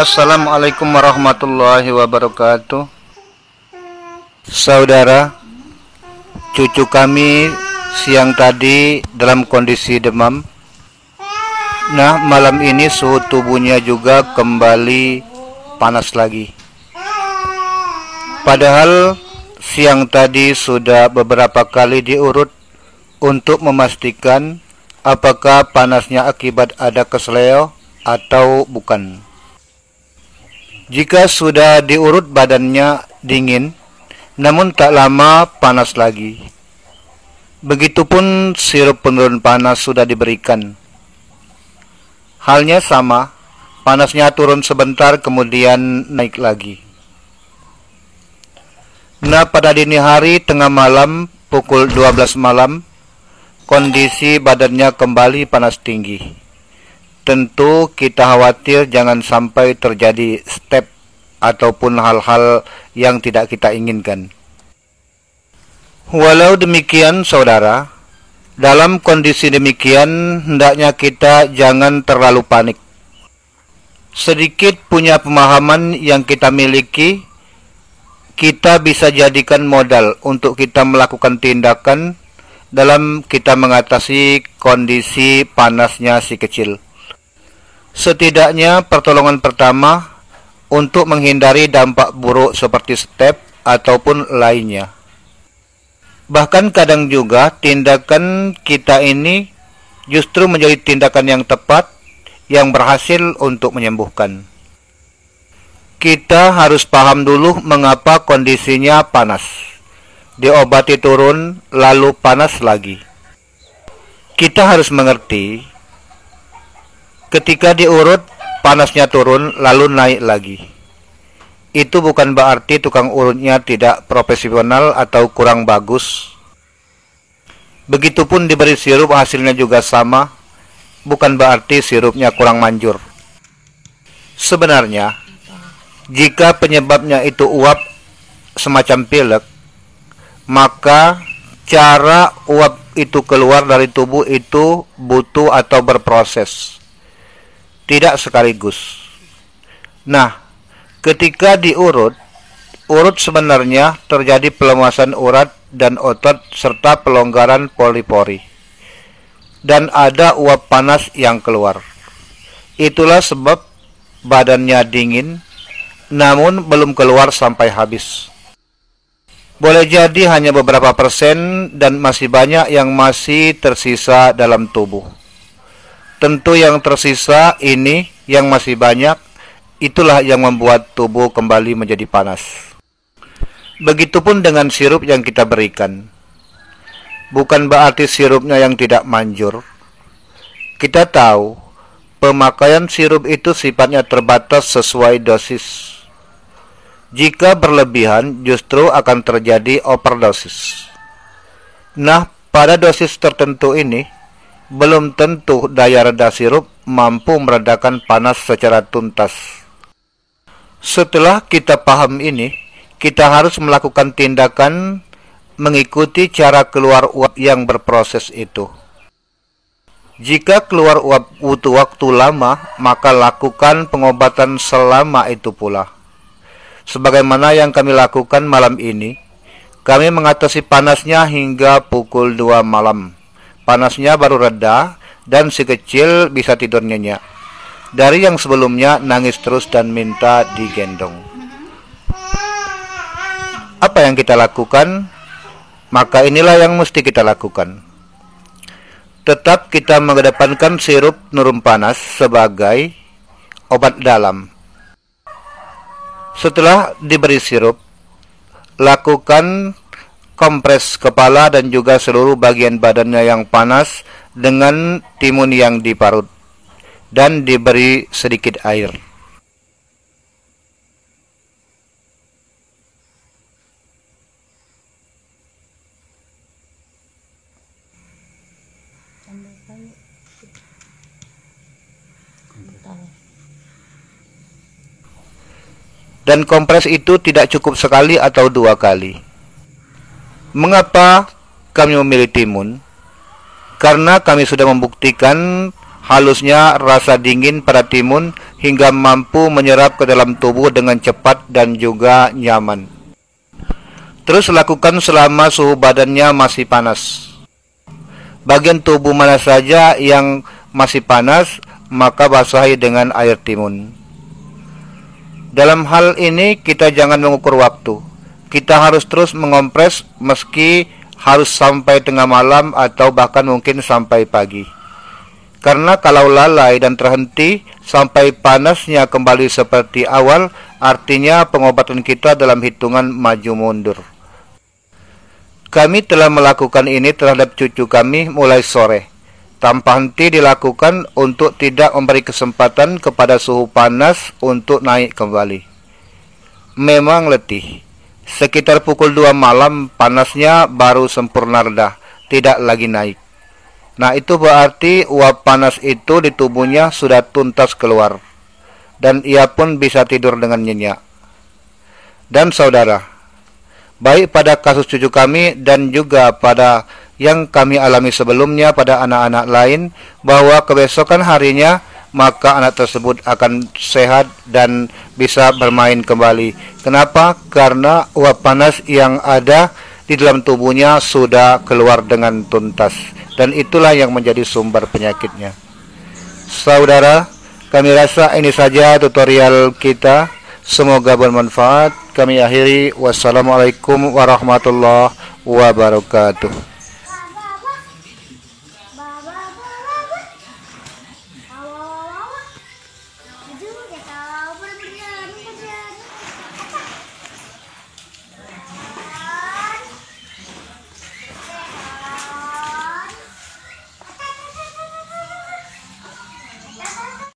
Assalamualaikum warahmatullahi wabarakatuh. Saudara, cucu kami siang tadi dalam kondisi demam. Nah, malam ini suhu tubuhnya juga kembali panas lagi. Padahal siang tadi sudah beberapa kali diurut untuk memastikan apakah panasnya akibat ada keseleo atau bukan. Jika sudah diurut badannya dingin, namun tak lama panas lagi. Begitupun sirup penurun panas sudah diberikan. Halnya sama, panasnya turun sebentar kemudian naik lagi. Nah, pada dini hari tengah malam pukul 12 malam, kondisi badannya kembali panas tinggi. Tentu kita khawatir jangan sampai terjadi step ataupun hal-hal yang tidak kita inginkan. Walau demikian saudara, dalam kondisi demikian hendaknya kita jangan terlalu panik. Sedikit punya pemahaman yang kita miliki, kita bisa jadikan modal untuk kita melakukan tindakan dalam kita mengatasi kondisi panasnya si kecil. Setidaknya pertolongan pertama untuk menghindari dampak buruk seperti step ataupun lainnya. Bahkan kadang juga tindakan kita ini justru menjadi tindakan yang tepat yang berhasil untuk menyembuhkan. Kita harus paham dulu mengapa kondisinya panas. Diobati turun lalu panas lagi. Kita harus mengerti ketika diurut, panasnya turun, lalu naik lagi. Itu bukan berarti tukang urutnya tidak profesional atau kurang bagus. Begitupun diberi sirup hasilnya juga sama, bukan berarti sirupnya kurang manjur. Sebenarnya, jika penyebabnya itu uap semacam pilek, maka cara uap itu keluar dari tubuh itu butuh atau berproses. Tidak sekaligus. Nah, ketika diurut, urut sebenarnya terjadi pelemasan urat dan otot serta pelonggaran pori-pori. Dan ada uap panas yang keluar. Itulah sebab badannya dingin, namun belum keluar sampai habis. Boleh jadi hanya beberapa persen dan masih banyak yang masih tersisa dalam tubuh. Tentu yang tersisa ini, yang masih banyak, itulah yang membuat tubuh kembali menjadi panas. Begitupun dengan sirup yang kita berikan. Bukan berarti sirupnya yang tidak manjur. Kita tahu, pemakaian sirup itu sifatnya terbatas sesuai dosis. Jika berlebihan, justru akan terjadi overdosis. Nah, pada dosis tertentu ini, belum tentu daya reda sirup mampu meredakan panas secara tuntas. Setelah kita paham ini, kita harus melakukan tindakan mengikuti cara keluar uap yang berproses itu. Jika keluar uap butuh waktu lama, maka lakukan pengobatan selama itu pula. Sebagaimana yang kami lakukan malam ini, kami mengatasi panasnya hingga pukul 2 malam. Panasnya baru reda dan si kecil bisa tidur nyenyak. Dari yang sebelumnya nangis terus dan minta digendong. Apa yang kita lakukan? Maka inilah yang mesti kita lakukan. Tetap kita mengedepankan sirup penurun panas sebagai obat dalam. Setelah diberi sirup, lakukan kompres kepala dan juga seluruh bagian badannya yang panas dengan timun yang diparut dan diberi sedikit air. Dan kompres itu tidak cukup sekali atau 2 kali. Mengapa kami memilih timun? Karena kami sudah membuktikan halusnya rasa dingin pada timun hingga mampu menyerap ke dalam tubuh dengan cepat dan juga nyaman. Terus lakukan selama suhu badannya masih panas. Bagian tubuh mana saja yang masih panas, maka basahi dengan air timun. Dalam hal ini kita jangan mengukur waktu. Kita harus terus mengompres meski harus sampai tengah malam atau bahkan mungkin sampai pagi. Karena kalau lalai dan terhenti sampai panasnya kembali seperti awal, artinya pengobatan kita dalam hitungan maju mundur. Kami telah melakukan ini terhadap cucu kami mulai sore, tanpa henti dilakukan untuk tidak memberi kesempatan kepada suhu panas untuk naik kembali. Memang letih. Sekitar pukul 2 malam panasnya baru sempurna reda, tidak lagi naik. Nah, itu berarti uap panas itu di tubuhnya sudah tuntas keluar, dan ia pun bisa tidur dengan nyenyak. Dan saudara, baik pada kasus cucu kami dan juga pada yang kami alami sebelumnya pada anak-anak lain, bahwa kebesokan harinya maka anak tersebut akan sehat dan bisa bermain kembali. Kenapa? Karena uap panas yang ada di dalam tubuhnya sudah keluar dengan tuntas, dan itulah yang menjadi sumber penyakitnya. Saudara, kami rasa ini saja tutorial kita. Semoga bermanfaat. Kami akhiri. Wassalamualaikum warahmatullahi wabarakatuh.